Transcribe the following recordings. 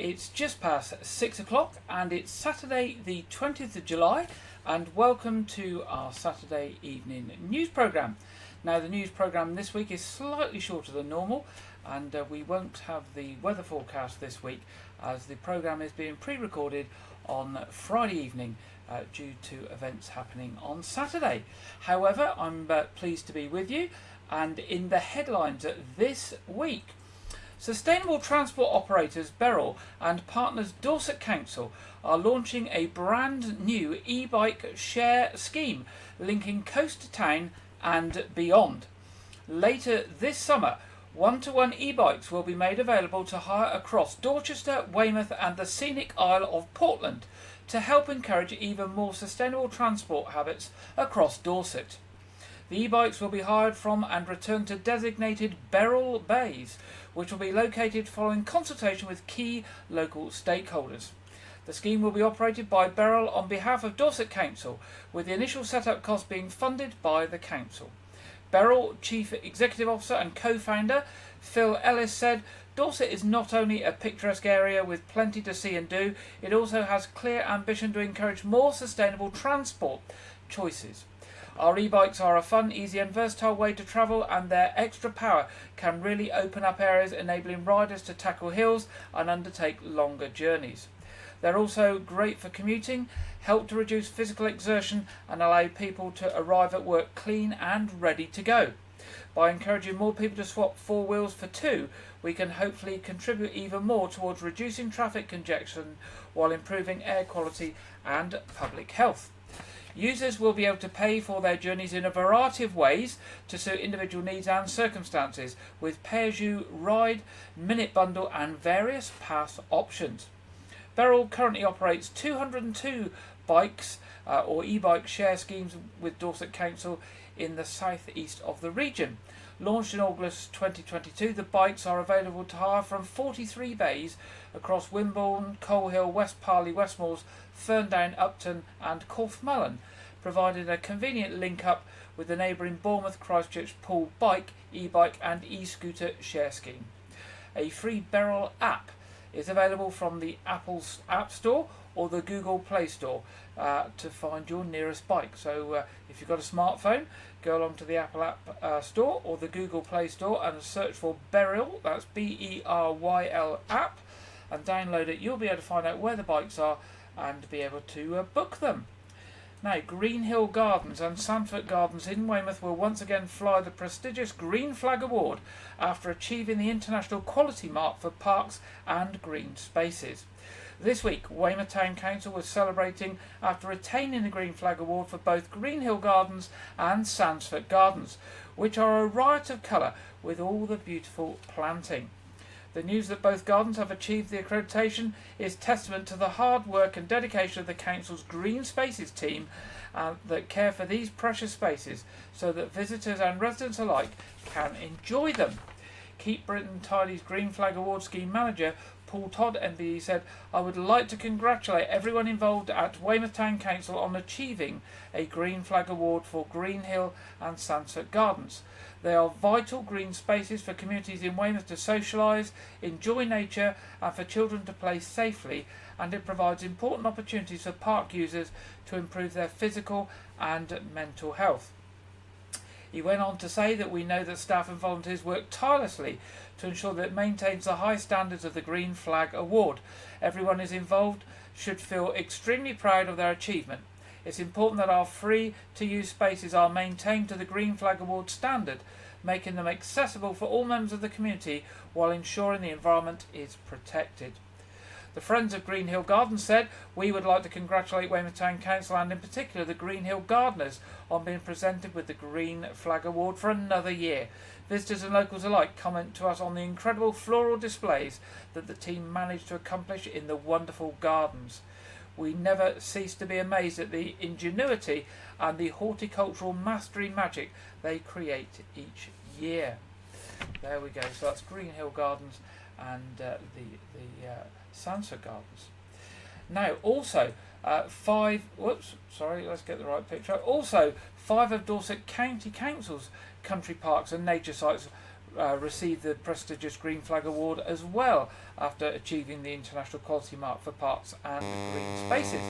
It's just past 6 o'clock and it's Saturday the 20th of July, and welcome to our Saturday evening news programme. Now, the news programme this week is slightly shorter than normal, and we won't have the weather forecast this week as the programme is being pre-recorded on Friday evening due to events happening on Saturday. However, I'm pleased to be with you, and in the headlines this week, Sustainable Transport Operators Beryl and partners Dorset Council are launching a brand new e-bike share scheme linking coast to town and beyond. Later this summer, one-to-one e-bikes will be made available to hire across Dorchester, Weymouth and the scenic Isle of Portland to help encourage even more sustainable transport habits across Dorset. The e-bikes will be hired from and returned to designated Beryl bays, which will be located following consultation with key local stakeholders. The scheme will be operated by Beryl on behalf of Dorset Council, with the initial setup cost being funded by the council. Beryl Chief Executive Officer and co-founder Phil Ellis said, "Dorset is not only a picturesque area with plenty to see and do, it also has clear ambition to encourage more sustainable transport choices. Our e-bikes are a fun, easy and versatile way to travel, and their extra power can really open up areas, enabling riders to tackle hills and undertake longer journeys. They're also great for commuting, help to reduce physical exertion and allow people to arrive at work clean and ready to go. By encouraging more people to swap four wheels for two, we can hopefully contribute even more towards reducing traffic congestion while improving air quality and public health. Users will be able to pay for their journeys in a variety of ways to suit individual needs and circumstances, with pay-as-you-ride, minute bundle and various pass options." Beryl currently operates 202 bikes or e-bike share schemes with Dorset Council in the south-east of the region. Launched in August 2022, the bikes are available to hire from 43 bays across Wimborne, Coal Hill, West Parley, Westmoors, Ferndown, Upton and Corfmullen, providing a convenient link-up with the neighbouring Bournemouth Christchurch Pool bike, e-bike and e-scooter share scheme. A free Beryl app is available from the Apple App Store or the Google Play Store to find your nearest bike. So if you've got a smartphone, go along to the Apple App Store or the Google Play Store and search for Beryl, that's Beryl app, and download it. You'll be able to find out where the bikes are and be able to book them. Now, Greenhill Gardens and Sandford Gardens in Weymouth will once again fly the prestigious Green Flag Award after achieving the International Quality Mark for parks and green spaces. This week, Weymouth Town Council was celebrating after retaining the Green Flag Award for both Greenhill Gardens and Sandford Gardens, which are a riot of colour with all the beautiful planting. The news that both gardens have achieved the accreditation is testament to the hard work and dedication of the Council's Green Spaces team that care for these precious spaces so that visitors and residents alike can enjoy them. Keep Britain Tidy's Green Flag Award Scheme Manager Paul Todd MBE said, "I would like to congratulate everyone involved at Weymouth Town Council on achieving a Green Flag Award for Greenhill and Sandford Gardens. They are vital green spaces for communities in Weymouth to socialise, enjoy nature and for children to play safely, and it provides important opportunities for park users to improve their physical and mental health." He went on to say that we know that staff and volunteers work tirelessly to ensure that it maintains the high standards of the Green Flag Award. Everyone who is involved should feel extremely proud of their achievement. It's important that our free-to-use spaces are maintained to the Green Flag Award standard, making them accessible for all members of the community while ensuring the environment is protected. The Friends of Greenhill Gardens said, "We would like to congratulate Weymouth Town Council and in particular the Greenhill Gardeners on being presented with the Green Flag Award for another year. Visitors and locals alike comment to us on the incredible floral displays that the team managed to accomplish in the wonderful gardens. We never cease to be amazed at the ingenuity and the horticultural mastery magic they create each year." There we go. So that's Greenhill Gardens and the Sandford Gardens. Now, also, let's get the right picture. Also, 5 of Dorset County Council's country parks and nature sites received the prestigious Green Flag Award as well after achieving the International Quality Mark for Parks and Green Spaces.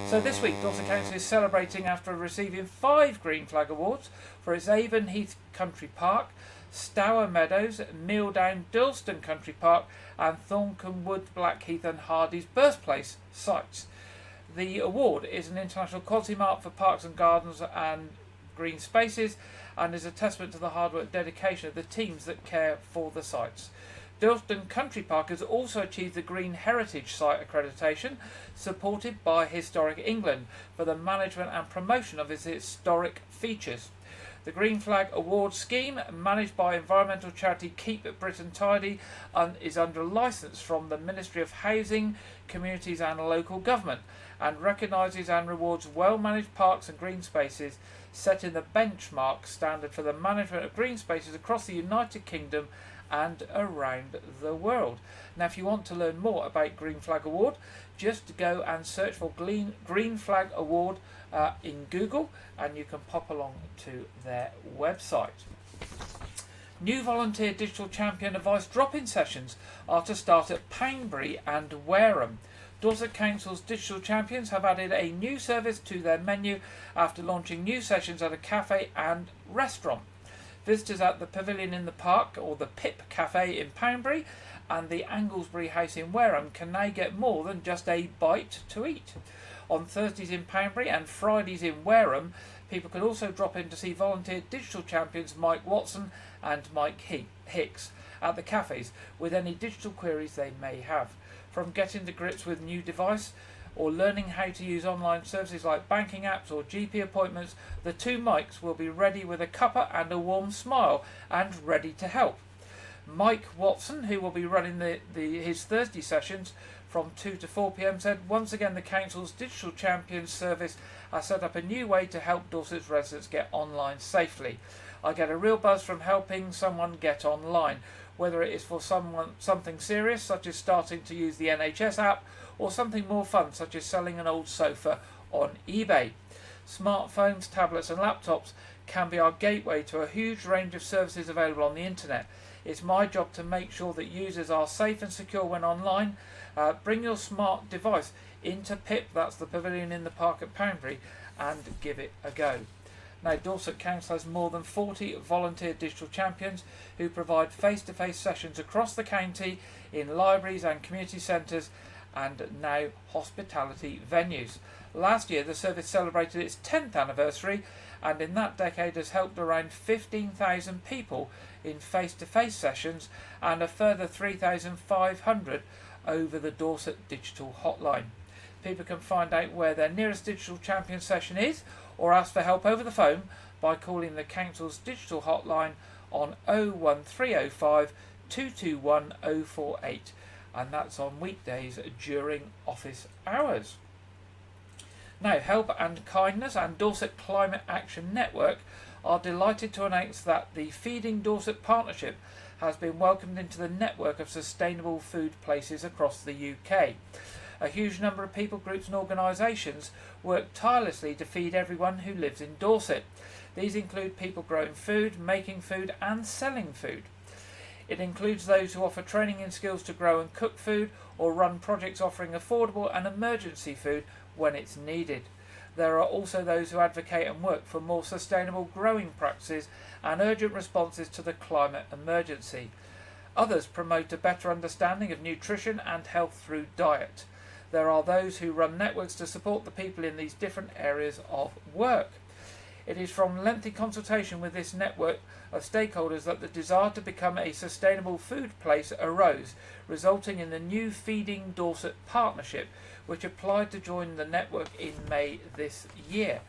So this week Dorset Council is celebrating after receiving 5 Green Flag Awards for its Avon Heath Country Park, Stour Meadows, Milldown, Dilston Country Park and Thorncombe Wood, Blackheath and Hardy's Birthplace sites. The award is an International Quality Mark for Parks and Gardens and Green Spaces and is a testament to the hard work and dedication of the teams that care for the sites. Dilston Country Park has also achieved the Green Heritage Site accreditation, supported by Historic England for the management and promotion of its historic features. The Green Flag Award scheme, managed by environmental charity Keep Britain Tidy, is under licence from the Ministry of Housing, Communities and Local Government and recognises and rewards well-managed parks and green spaces, setting the benchmark standard for the management of green spaces across the United Kingdom and around the world. Now, if you want to learn more about Green Flag Award, just go and search for Green Flag Award in Google and you can pop along to their website. New volunteer digital champion advice drop-in sessions are to start at Poundbury and Wareham. Dorset Council's digital champions have added a new service to their menu after launching new sessions at a cafe and restaurant. Visitors at the Pavilion in the Park or the Pip Cafe in Poundbury and the Anglesbury House in Wareham can now get more than just a bite to eat. On Thursdays in Poundbury and Fridays in Wareham, people can also drop in to see volunteer digital champions Mike Watson and Mike Hicks at the cafes with any digital queries they may have. From getting to grips with new device or learning how to use online services like banking apps or GP appointments, the 2 Mikes will be ready with a cuppa and a warm smile and ready to help. Mike Watson, who will be running his Thursday sessions from 2 to 4 p.m, said, "Once again the Council's Digital Champions service has set up a new way to help Dorset's residents get online safely. I get a real buzz from helping someone get online, whether it is for something serious such as starting to use the NHS app or something more fun such as selling an old sofa on eBay. Smartphones, tablets and laptops can be our gateway to a huge range of services available on the internet. It's my job to make sure that users are safe and secure when online. Bring your smart device into PIP, that's the Pavilion in the Park at Poundbury, and give it a go." Now, Dorset Council has more than 40 volunteer digital champions who provide face-to-face sessions across the county in libraries and community centres and now hospitality venues. Last year, the service celebrated its 10th anniversary and in that decade has helped around 15,000 people in face-to-face sessions and a further 3,500 over the Dorset Digital Hotline. People can find out where their nearest digital champion session is or ask for help over the phone by calling the Council's digital hotline on 01305 221 048, and that's on weekdays during office hours. Now, Help and Kindness and Dorset Climate Action Network are delighted to announce that the Feeding Dorset Partnership has been welcomed into the network of sustainable food places across the UK. A huge number of people, groups and organisations work tirelessly to feed everyone who lives in Dorset. These include people growing food, making food and selling food. It includes those who offer training in skills to grow and cook food or run projects offering affordable and emergency food when it's needed. There are also those who advocate and work for more sustainable growing practices and urgent responses to the climate emergency. Others promote a better understanding of nutrition and health through diet. There are those who run networks to support the people in these different areas of work. It is from lengthy consultation with this network of stakeholders that the desire to become a sustainable food place arose, resulting in the new Feeding Dorset Partnership, which applied to join the network in May this year.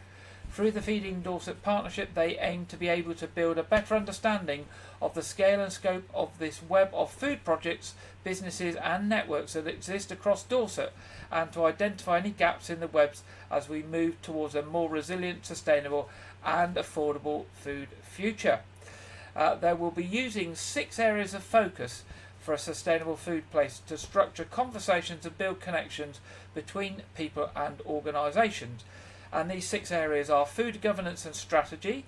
Through the Feeding Dorset Partnership, they aim to be able to build a better understanding of the scale and scope of this web of food projects, businesses and networks that exist across Dorset, and to identify any gaps in the webs as we move towards a more resilient, sustainable and affordable food future. They will be using 6 areas of focus for a sustainable food place to structure conversations and build connections between people and organisations. And these 6 areas are food governance and strategy,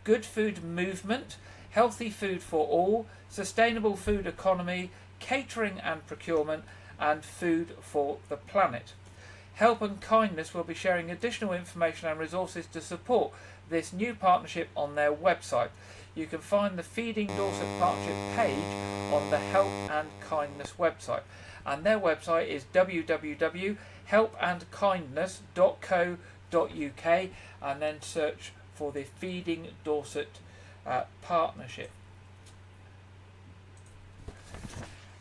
good food movement, healthy food for all, sustainable food economy, catering and procurement, and food for the planet. Help and Kindness will be sharing additional information and resources to support this new partnership on their website. You can find the Feeding Dorset Partnership page on the Help and Kindness website, and their website is www.helpandkindness.co.uk, and then search for the Feeding Dorset Partnership.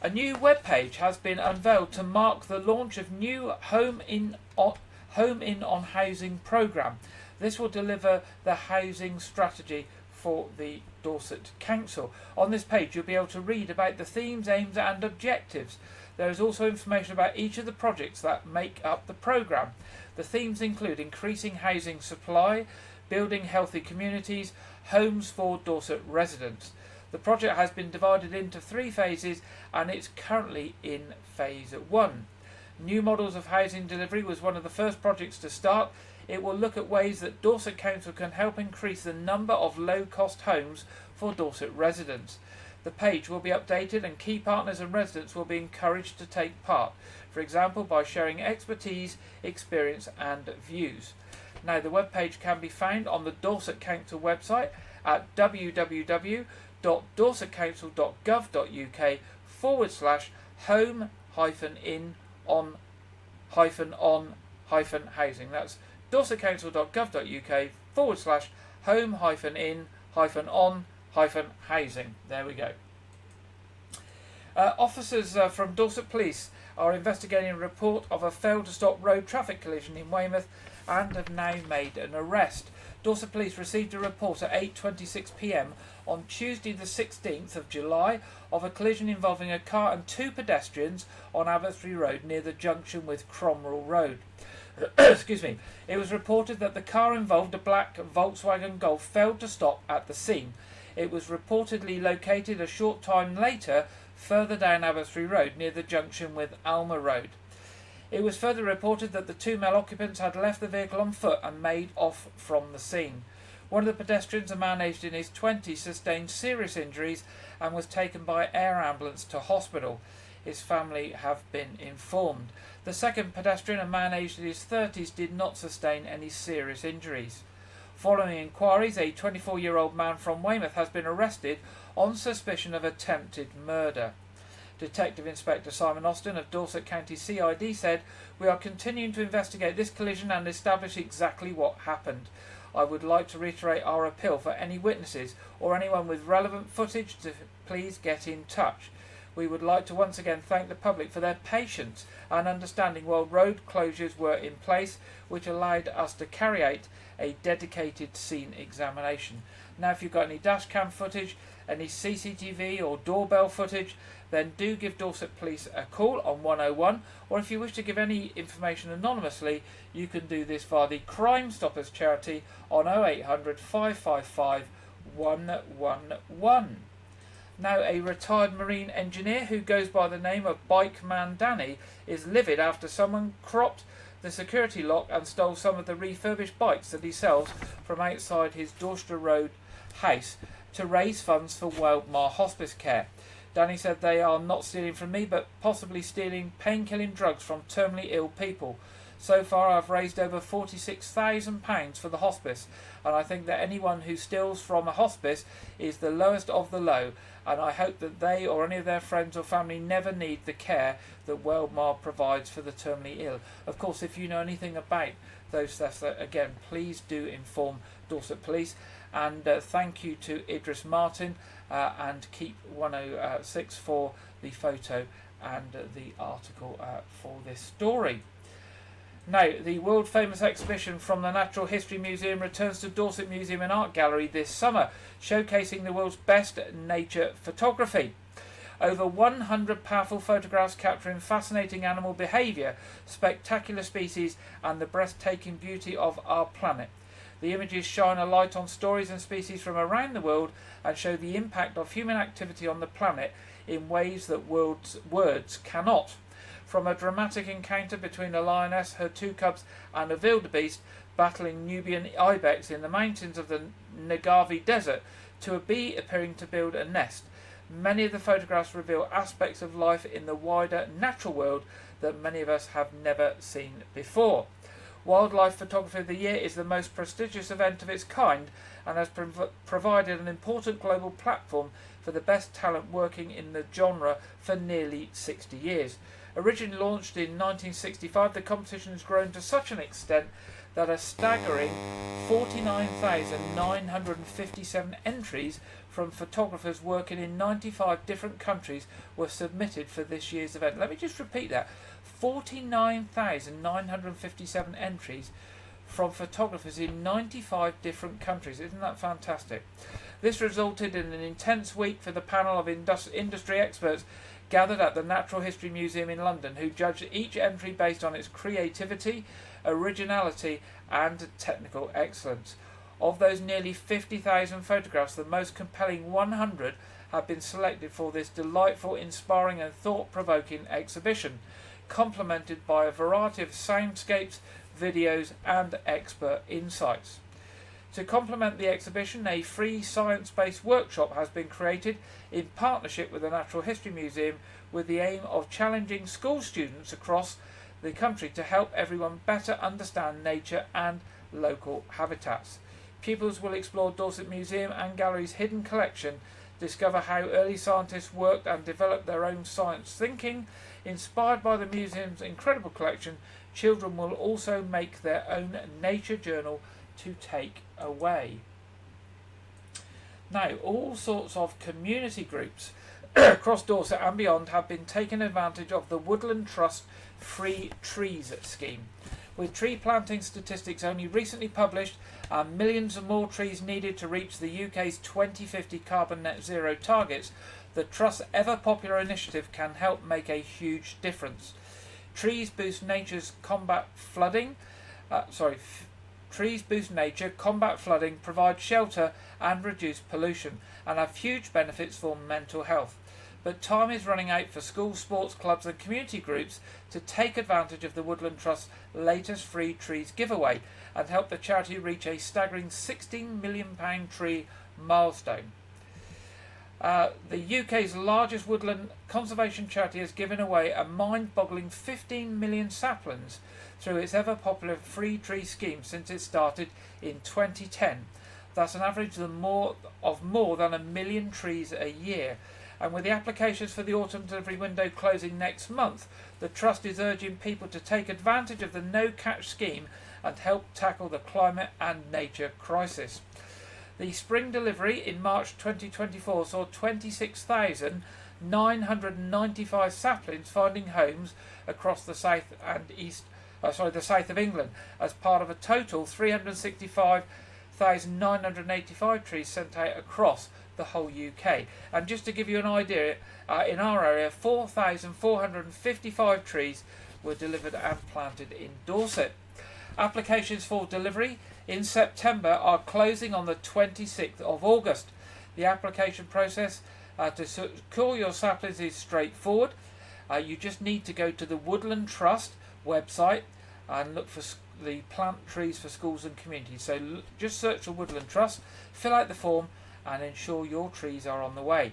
A new web page has been unveiled to mark the launch of new Home in on Housing programme. This will deliver the housing strategy for the Dorset Council. On this page you'll be able to read about the themes, aims and objectives. There is also information about each of the projects that make up the programme. The themes include increasing housing supply, building healthy communities, homes for Dorset residents. The project has been divided into 3 phases and it's currently in phase 1. New models of housing delivery was one of the first projects to start. It will look at ways that Dorset Council can help increase the number of low-cost homes for Dorset residents. The page will be updated and key partners and residents will be encouraged to take part, for example by sharing expertise, experience and views. Now the webpage can be found on the Dorset Council website at www.dorsetcouncil.gov.uk/home-in-on-housing. That's dorsetcouncil.gov.uk/home-in-on-housing. There we go. Officers from Dorset Police are investigating a report of a failed to stop road traffic collision in Weymouth and have now made an arrest. Dorset Police received a report at 8:26 p.m. on Tuesday the 16th of July of a collision involving a car and 2 pedestrians on Abbotsbury Road near the junction with Cromwell Road. Excuse me. It was reported that the car involved, a black Volkswagen Golf, failed to stop at the scene. It was reportedly located a short time later further down Abbotsbury Road near the junction with Alma Road. It was further reported that the 2 male occupants had left the vehicle on foot and made off from the scene. One of the pedestrians, a man aged in his 20s, sustained serious injuries and was taken by air ambulance to hospital. His family have been informed. The second pedestrian, a man aged in his 30s, did not sustain any serious injuries. Following inquiries, a 24-year-old man from Weymouth has been arrested on suspicion of attempted murder. Detective Inspector Simon Austin of Dorset County CID said, "We are continuing to investigate this collision and establish exactly what happened. I would like to reiterate our appeal for any witnesses or anyone with relevant footage to please get in touch. We would like to once again thank the public for their patience and understanding while road closures were in place, which allowed us to carry out a dedicated scene examination." Now if you've got any dashcam footage, any CCTV or doorbell footage, then do give Dorset Police a call on 101, or if you wish to give any information anonymously, you can do this via the Crime Stoppers charity on 0800 555 111. Now a retired marine engineer who goes by the name of Bike Man Danny is livid after someone cropped the security lock and stole some of the refurbished bikes that he sells from outside his Dorchester Road house to raise funds for Weldmar Hospice Care. Danny said, "They are not stealing from me, but possibly stealing pain-killing drugs from terminally ill people. So far I've raised over £46,000 for the hospice, and I think that anyone who steals from a hospice is the lowest of the low, and I hope that they or any of their friends or family never need the care that Weldmar provides for the terminally ill." Of course, if you know anything about those thefts, again, please do inform Dorset Police. And thank you to Idris Martin and Keep 106 for the photo and the article for this story. Now, the world famous exhibition from the Natural History Museum returns to Dorset Museum and Art Gallery this summer, showcasing the world's best nature photography. Over 100 powerful photographs capturing fascinating animal behaviour, spectacular species and the breathtaking beauty of our planet. The images shine a light on stories and species from around the world and show the impact of human activity on the planet in ways that words cannot. From a dramatic encounter between a lioness, her 2 cubs and a wildebeest battling Nubian ibex in the mountains of the Negavi Desert to a bee appearing to build a nest. Many of the photographs reveal aspects of life in the wider natural world that many of us have never seen before. Wildlife Photography of the Year is the most prestigious event of its kind and has provided an important global platform for the best talent working in the genre for nearly 60 years. Originally launched in 1965, the competition has grown to such an extent that a staggering 49,957 entries from photographers working in 95 different countries were submitted for this year's event. Let me just repeat that. 49,957 entries from photographers in 95 different countries. Isn't that fantastic? This resulted in an intense week for the panel of industry experts gathered at the Natural History Museum in London, who judged each entry based on its creativity, originality and technical excellence. Of those nearly 50,000 photographs, the most compelling 100 have been selected for this delightful, inspiring and thought-provoking exhibition, complemented by a variety of soundscapes, videos and expert insights. To complement the exhibition, a free science-based workshop has been created in partnership with the Natural History Museum with the aim of challenging school students across the country to help everyone better understand nature and local habitats. Pupils will explore Dorset Museum and Gallery's hidden collection, discover how early scientists worked and developed their own science thinking. Inspired by the museum's incredible collection, children will also make their own nature journal to take away. Now, all sorts of community groups across Dorset and beyond have been taking advantage of the Woodland Trust Free Trees scheme. With tree planting statistics only recently published and millions of more trees needed to reach the UK's 2050 carbon net zero targets, the Trust's ever-popular initiative can help make a huge difference. Trees boost nature's combat flooding. Trees boost nature, combat flooding, provide shelter and reduce pollution, and have huge benefits for mental health. But time is running out for schools, sports clubs and community groups to take advantage of the Woodland Trust's latest Free Trees giveaway and help the charity reach a staggering £16 million tree milestone. The UK's largest woodland conservation charity has given away a mind-boggling 15 million saplings through its ever-popular free tree scheme since it started in 2010. That's an average of more than 1 million trees a year. And with the applications for the autumn delivery window closing next month, the Trust is urging people to take advantage of the no-catch scheme and help tackle the climate and nature crisis. The spring delivery in March 2024 saw 26,995 saplings finding homes across the south of England, as part of a total 365,985 trees sent out across the whole UK. And just to give you an idea, in our area 4,455 trees were delivered and planted in Dorset. Applications for delivery in September are closing on the 26th of August. The application process to secure your saplings is straightforward. You just need to go to the Woodland Trust website and look for the plant trees for schools and communities. So just search for Woodland Trust, fill out the form and ensure your trees are on the way.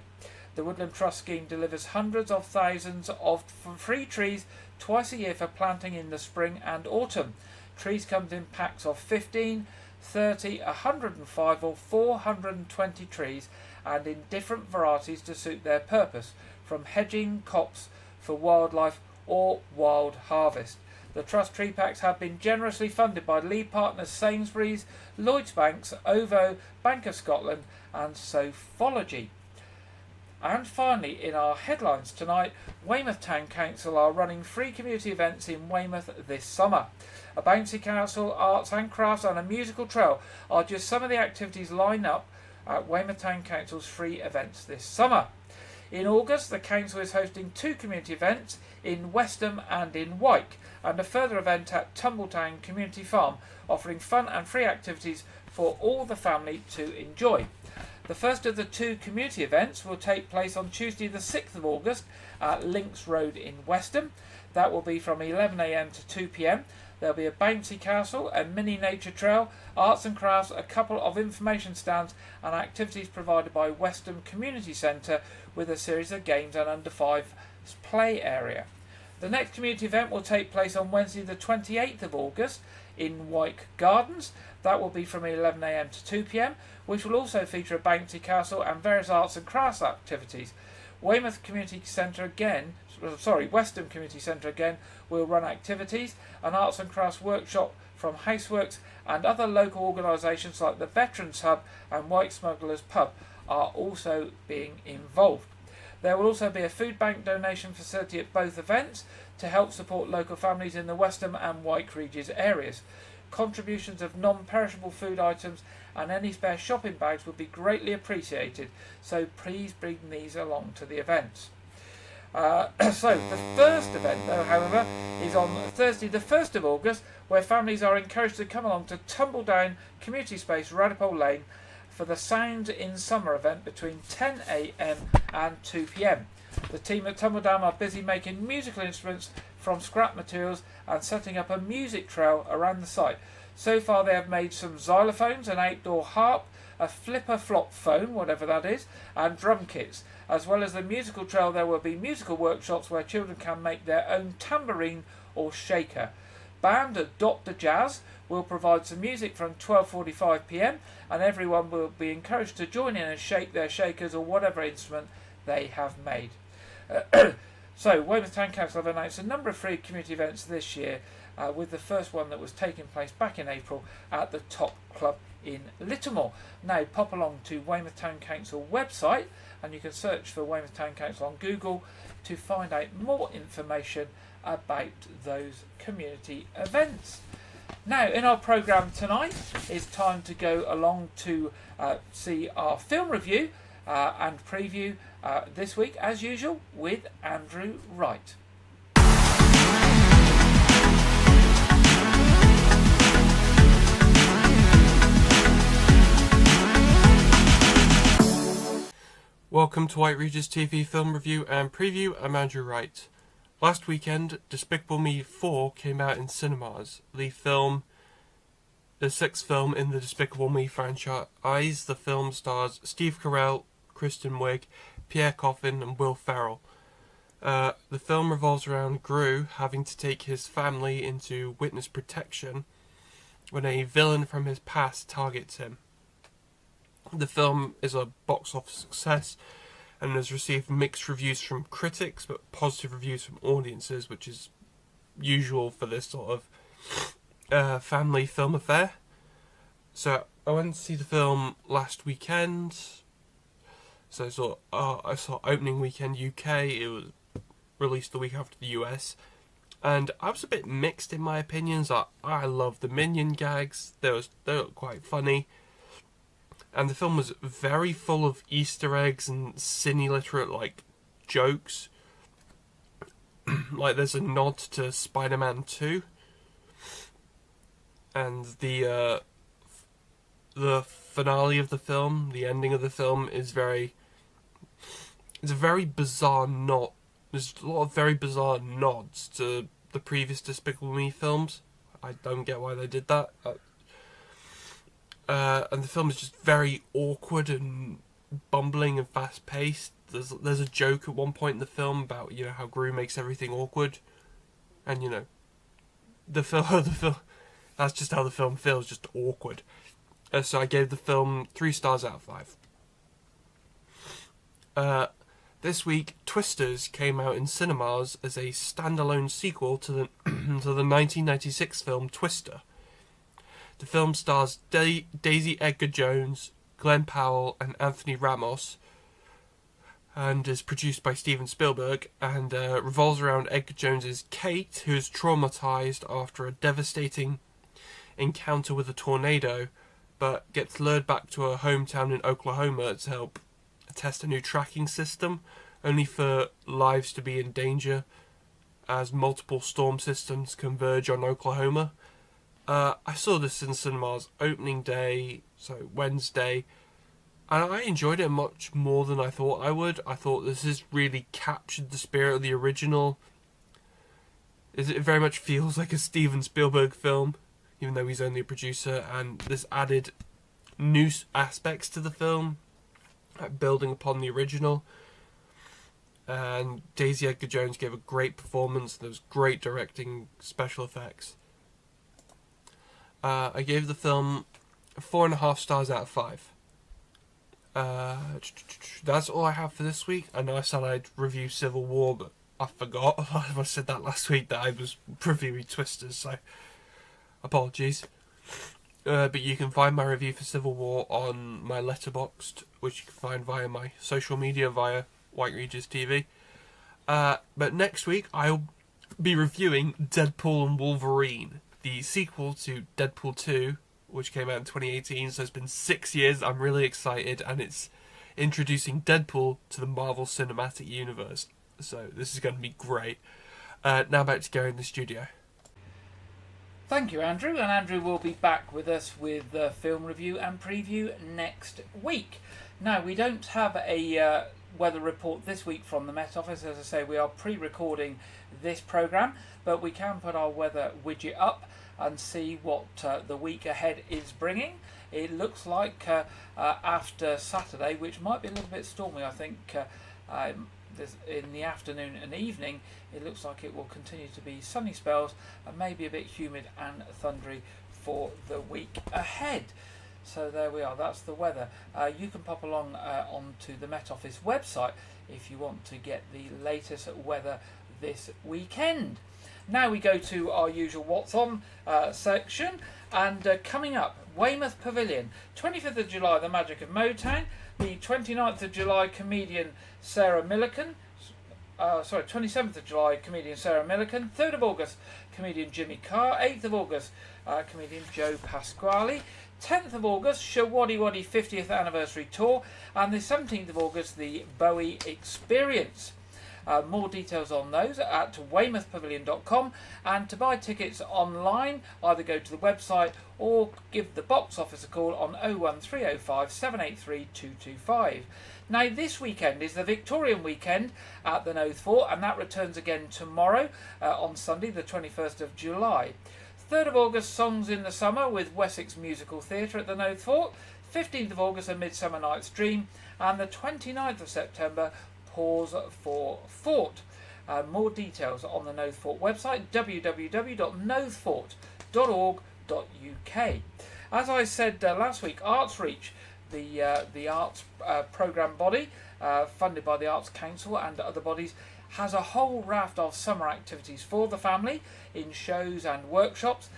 The Woodland Trust scheme delivers hundreds of thousands of free trees twice a year for planting in the spring and autumn. Trees come in packs of 15, 30, 105 or 420 trees and in different varieties to suit their purpose, from hedging, copse for wildlife or wild harvest. The Trust tree packs have been generously funded by lead partners Sainsbury's, Lloyds Banks, OVO, Bank of Scotland and Sophology. And finally, in our headlines tonight, Weymouth Town Council are running free community events in Weymouth this summer. A bouncy castle, arts and crafts and a musical trail are just some of the activities lined up at Weymouth Town Council's free events this summer. In August, the council is hosting 2 community events in Westham and in Wyke, and a further event at Tumbletown Community Farm, offering fun and free activities for all the family to enjoy. The first of the 2 community events will take place on Tuesday the 6th of August at Links Road in Westham. That will be from 11 a.m. to 2 p.m. There'll be a bouncy castle, a mini nature trail, arts and crafts, a couple of information stands and activities provided by Westham Community Centre with a series of games and under 5 play area. The next community event will take place on Wednesday the 28th of August in Wyke Gardens. That will be from 11 a.m. to 2 p.m, which will also feature a bouncy castle and various arts and crafts activities. Westham Community Centre again will run activities. An arts and crafts workshop from Houseworks and other local organisations like the Veterans Hub and White Smugglers Pub are also being involved. There will also be a food bank donation facility at both events to help support local families in the Westham and Wyke Regis areas. Contributions of non-perishable food items and any spare shopping bags would be greatly appreciated, so please bring these along to the events. So the first event, though, however, is on Thursday the 1st of August, where families are encouraged to come along to Tumbledown Community Space, Radipole Lane, for the Sounds in Summer event between 10 a.m. and 2 p.m. The team at Tumbledown are busy making musical instruments from scrap materials and setting up a music trail around the site. So far they have made some xylophones, an outdoor harp, a flipper-flop phone, whatever that is, and drum kits. As well as the musical trail, there will be musical workshops where children can make their own tambourine or shaker. Band Dr. Jazz will provide some music from 12:45 p.m, and everyone will be encouraged to join in and shake their shakers or whatever instrument they have made. So, Weymouth Town Council have announced a number of free community events this year, with the first one that was taking place back in April at the Top Club in Littlemore. Now, pop along to Weymouth Town Council website, and you can search for Weymouth Town Council on Google to find out more information about those community events. Now, in our programme tonight, it's time to go along to see our film review and preview this week, as usual, with Andrew Wright. Welcome to White Regis TV Film Review and Preview. I'm Andrew Wright. Last weekend, Despicable Me 4 came out in cinemas. The 6th film in the Despicable Me franchise. The film stars Steve Carell, Kristen Wiig, Pierre Coffin and Will Ferrell. The film revolves around Gru having to take his family into witness protection when a villain from his past targets him. The film is a box office success and has received mixed reviews from critics but positive reviews from audiences, which is usual for this sort of family film affair. So I went to see the film last weekend. So I saw opening weekend UK. It was released the week after the US, and I was a bit mixed in my opinions. I love the Minion gags. They were quite funny. And the film was very full of Easter eggs and cine-literate, jokes. There's a nod to Spider-Man 2. And the finale of the film, the ending of the film, it's a very bizarre nod. There's a lot of very bizarre nods to the previous Despicable Me films. I don't get why they did that. And the film is just very awkward and bumbling and fast-paced. There's a joke at one point in the film about how Gru makes everything awkward, and the film that's just how the film feels, just awkward. So I gave the film 3 stars out of 5. This week, Twisters came out in cinemas as a standalone sequel to the to the 1996 film Twister. The film stars Daisy Edgar-Jones, Glenn Powell and Anthony Ramos, and is produced by Steven Spielberg, and revolves around Edgar-Jones's Kate, who is traumatized after a devastating encounter with a tornado, but gets lured back to her hometown in Oklahoma to help test a new tracking system, only for lives to be in danger as multiple storm systems converge on Oklahoma. I saw this in cinemas opening day, so Wednesday, and I enjoyed it much more than I thought I would. I thought this has really captured the spirit of the original. It very much feels like a Steven Spielberg film, even though he's only a producer, and there's added new aspects to the film, building upon the original. And Daisy Edgar-Jones gave a great performance. There was great directing, special effects. I gave the film 4.5 stars out of 5. That's all I have for this week. I know I said I'd review Civil War, but I forgot. I said that last week that I was reviewing Twisters, so apologies. But you can find my review for Civil War on my Letterboxd, which you can find via my social media via Wyke Regis TV. But next week I'll be reviewing Deadpool and Wolverine, the sequel to Deadpool 2, which came out in 2018, so it's been 6 years. I'm really excited, and it's introducing Deadpool to the Marvel Cinematic Universe. So this is going to be great. Now back to Gary in the studio. Thank you, Andrew. And Andrew will be back with us with the film review and preview next week. Now, we don't have a weather report this week from the Met Office. As I say, we are pre-recording this programme, but we can put our weather widget up and see what the week ahead is bringing. It looks like after Saturday, which might be a little bit stormy, I think in the afternoon and evening, it looks like it will continue to be sunny spells and maybe a bit humid and thundery for the week ahead. So there we are, that's the weather. You can pop along onto the Met Office website if you want to get the latest weather this weekend. Now we go to our usual What's On section, and coming up, Weymouth Pavilion, 25th of July, The Magic of Motown, the 29th of July, comedian Sarah Millican, 27th of July, comedian Sarah Millican, 3rd of August, comedian Jimmy Carr, 8th of August, comedian Joe Pasquale, 10th of August, Shawaddy Waddy 50th Anniversary Tour, and the 17th of August, the Bowie Experience. More details on those at weymouthpavilion.com, and to buy tickets online, either go to the website or give the box office a call on 01305 783 225. Now, this weekend is the Victorian weekend at the Noath Fort, and that returns again tomorrow on Sunday, the 21st of July. 3rd of August, Songs in the Summer with Wessex Musical Theatre at the Noath Fort. 15th of August, A Midsummer Night's Dream, and the 29th of September, Pause for Fort. More details on the Noath Fort website, www.noathfort.org.uk. As I said last week, Arts Reach, the arts programme body funded by the Arts Council and other bodies, has a whole raft of summer activities for the family in shows and workshops.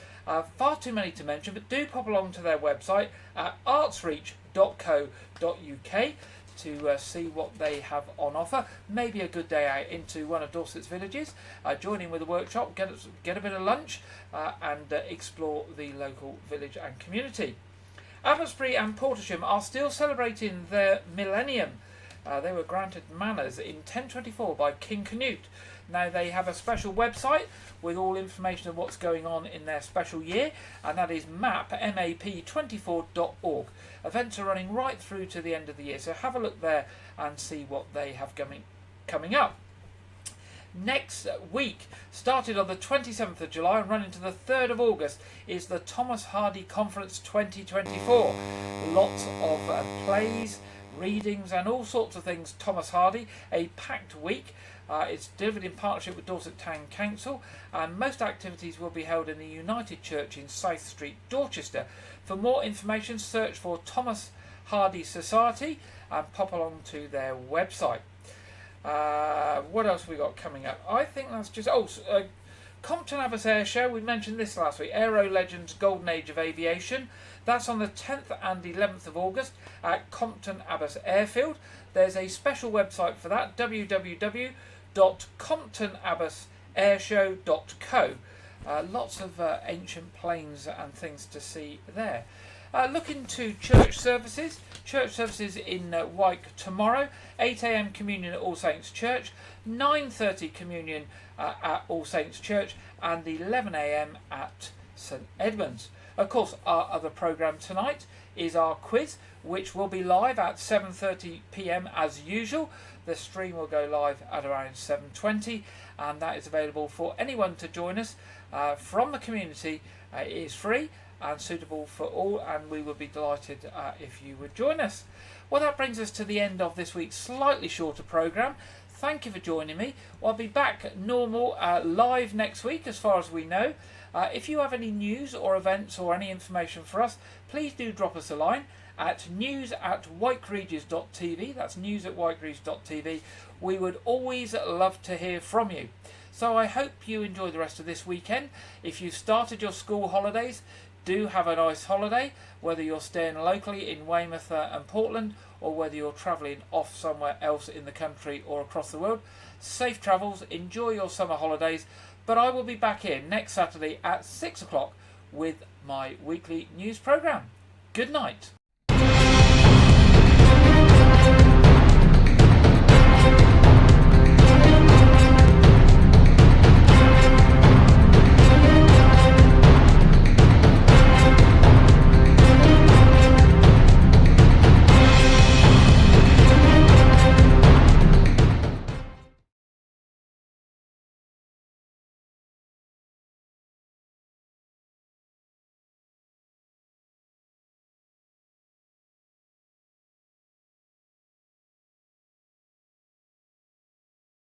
Far too many to mention, but do pop along to their website at artsreach.co.uk to see what they have on offer. Maybe a good day out into one of Dorset's villages, join in with a workshop, get a bit of lunch, and explore the local village and community. Abbotsbury and Portersham are still celebrating their millennium. They were granted manors in 1024 by King Canute. Now they have a special website with all information of what's going on in their special year, and that is map24.org. Events are running right through to the end of the year, so have a look there and see what they have coming up. Next week, started on the 27th of July and running to the 3rd of August, is the Thomas Hardy Conference 2024. Lots of plays, readings and all sorts of things. Thomas Hardy, a packed week. It's delivered in partnership with Dorset Town Council, and most activities will be held in the United Church in South Street, Dorchester. For more information, search for Thomas Hardy Society and pop along to their website. What else have we got coming up? I think that's just... Compton Abbas Air Show, we mentioned this last week, Aero Legends Golden Age of Aviation. That's on the 10th and 11th of August at Compton Abbas Airfield. There's a special website for that, www.comptonabbasairshow.co. Lots of ancient planes and things to see there. Look into church services. Church services in Wyke tomorrow. 8 a.m. communion at All Saints Church. 9:30 communion at All Saints Church. And 11 a.m. at St Edmunds. Of course, our other programme tonight is our quiz, which will be live at 7:30 p.m. as usual. The stream will go live at around 7:20, and that is available for anyone to join us from the community. It is free and suitable for all, and we would be delighted if you would join us. Well, that brings us to the end of this week's slightly shorter programme. Thank you for joining me. I'll be back normal live next week as far as we know. If you have any news or events or any information for us, please do drop us a line at news@wykeregis.tv. That's news@wykeregis.tv. We would always love to hear from you. So I hope you enjoy the rest of this weekend. If you've started your school holidays, do have a nice holiday, whether you're staying locally in Weymouth and Portland, or whether you're travelling off somewhere else in the country or across the world. Safe travels, enjoy your summer holidays, but I will be back here next Saturday at 6 o'clock with my weekly news programme. Good night.